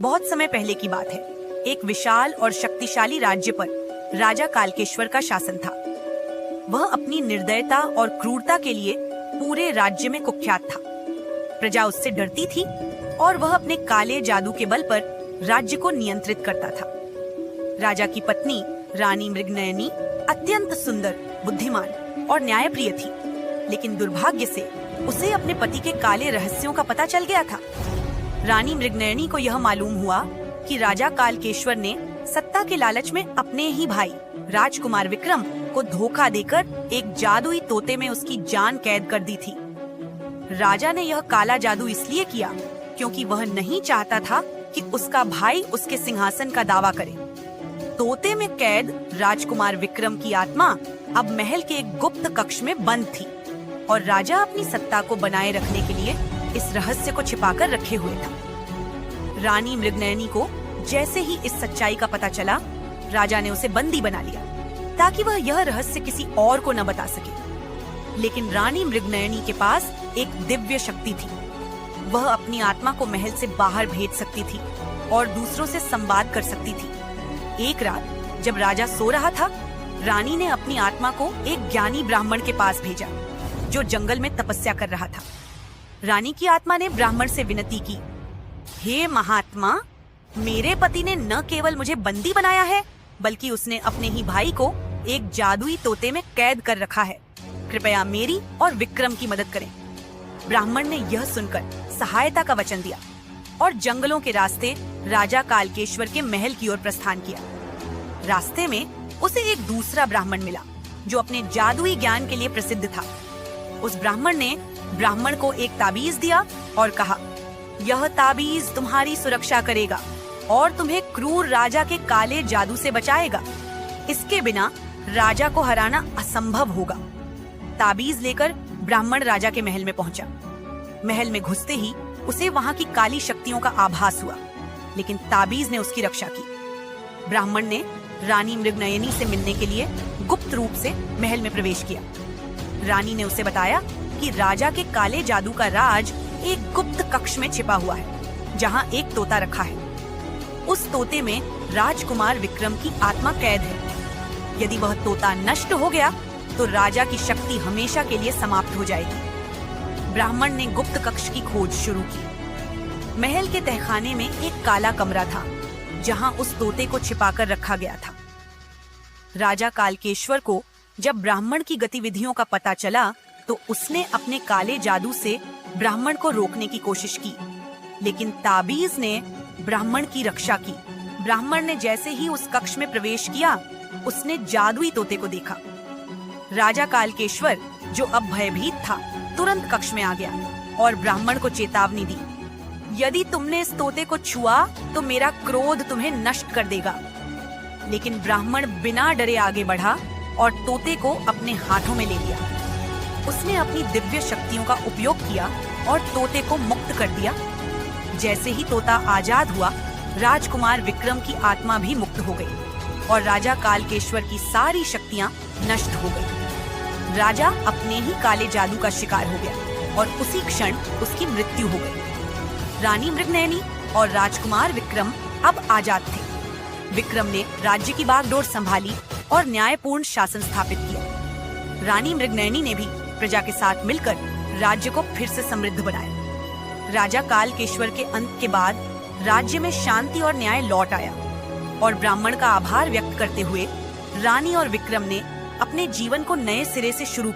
बहुत समय पहले की बात है। एक विशाल और शक्तिशाली राज्य पर राजा कालकेश्वर का शासन था। वह अपनी निर्दयता और क्रूरता के लिए पूरे राज्य में कुख्यात था। प्रजा उससे डरती थी और वह अपने काले जादू के बल पर राज्य को नियंत्रित करता था। राजा की पत्नी रानी मृगनयनी अत्यंत सुंदर, बुद्धिमान और न्यायप्रिय थी, लेकिन दुर्भाग्य से उसे अपने पति के काले रहस्यों का पता चल गया था। रानी मृगनयनी को यह मालूम हुआ कि राजा कालकेश्वर ने सत्ता के लालच में अपने ही भाई राजकुमार विक्रम को धोखा देकर एक जादुई तोते में उसकी जान कैद कर दी थी। राजा ने यह काला जादू इसलिए किया क्योंकि वह नहीं चाहता था कि उसका भाई उसके सिंहासन का दावा करे। तोते में कैद राजकुमार विक्रम की आत्मा अब महल के एक गुप्त कक्ष में बंद थी और राजा अपनी सत्ता को बनाए रखने के लिए इस रहस्य को छिपाकर रखे हुए था। रानी मृगनयनी को जैसे ही इस सच्चाई का पता चला, राजा ने उसे बंदी बना लिया ताकि वह यह रहस्य किसी और को न बता सके। लेकिन रानी मृगनयनी के पास एक दिव्य शक्ति थी। वह अपनी आत्मा को महल से बाहर भेज सकती थी और दूसरों से संवाद कर सकती थी। एक रात जब राजा सो रहा था, रानी ने अपनी आत्मा को एक ज्ञानी ब्राह्मण के पास भेजा जो जंगल में तपस्या कर रहा था। रानी की आत्मा ने ब्राह्मण से विनती की, हे महात्मा, मेरे पति ने न केवल मुझे बंदी बनाया है बल्कि उसने अपने ही भाई को एक जादुई तोते में कैद कर रखा है। कृपया मेरी और विक्रम की मदद करें। ब्राह्मण ने यह सुनकर सहायता का वचन दिया और जंगलों के रास्ते राजा कालकेश्वर के महल की ओर प्रस्थान किया। रास्ते में उसे एक दूसरा ब्राह्मण मिला जो अपने जादुई ज्ञान के लिए प्रसिद्ध था। उस ब्राह्मण ने ब्राह्मण को एक ताबीज दिया और कहा, यह ताबीज तुम्हारी सुरक्षा करेगा और तुम्हें क्रूर राजा के काले जादू से बचाएगा। इसके बिना राजा को हराना असंभव होगा। ताबीज लेकर ब्राह्मण राजा के महल में पहुंचा। महल में घुसते ही उसे वहां की काली शक्तियों का आभास हुआ, लेकिन ताबीज ने उसकी रक्षा की। ब्राह्मण ने रानी मृगनयनी से मिलने के लिए गुप्त रूप से महल में प्रवेश किया। रानी ने उसे बताया कि राजा के काले जादू का राज एक गुप्त कक्ष में छिपा हुआ है जहां एक तोता रखा है। उस तोते में राजकुमार विक्रम की आत्मा कैद है। यदि वह तोता नष्ट हो गया तो राजा की शक्ति हमेशा के लिए समाप्त हो जाएगी। ब्राह्मण ने गुप्त कक्ष की खोज शुरू की। महल के तहखाने में एक काला कमरा था जहां उस तोते को छिपाकर रखा गया था। राजा कालकेश्वर को जब ब्राह्मण की गतिविधियों का पता चला तो उसने अपने काले जादू से ब्राह्मण को रोकने की कोशिश की, लेकिन ताबीज ने ब्राह्मण की रक्षा की। ब्राह्मण ने जैसे ही उस कक्ष में प्रवेश किया, उसने जादुई तोते को देखा। राजा कालकेश्वर, जो अब भयभीत था, तुरंत कक्ष में आ गया और ब्राह्मण को चेतावनी दी, यदि तुमने इस तोते को छुआ तो मेरा क्रोध तुम्हें नष्ट कर देगा। लेकिन ब्राह्मण बिना डरे आगे बढ़ा और तोते को अपने हाथों में ले लिया। उसने अपनी दिव्य शक्तियों का उपयोग किया और तोते को मुक्त कर दिया। जैसे ही तोता आजाद हुआ, राजकुमार विक्रम की आत्मा भी मुक्त हो गई और राजा कालकेश्वर की सारी शक्तियां नष्ट हो गई। राजा अपने ही काले जादू का शिकार हो गया और उसी क्षण उसकी मृत्यु हो गई। रानी मृगनयनी और राजकुमार विक्रम अब आजाद थे। विक्रम ने राज्य की बागडोर संभाली और न्यायपूर्ण शासन स्थापित किया। रानी मृगनयनी ने भी प्रजा के साथ मिलकर राज्य को फिर से समृद्ध बनाया। राजा कालकेश्वर के अंत के बाद राज्य में शांति और न्याय लौट आया और ब्राह्मण का आभार व्यक्त करते हुए रानी और विक्रम ने अपने जीवन को नए सिरे से शुरू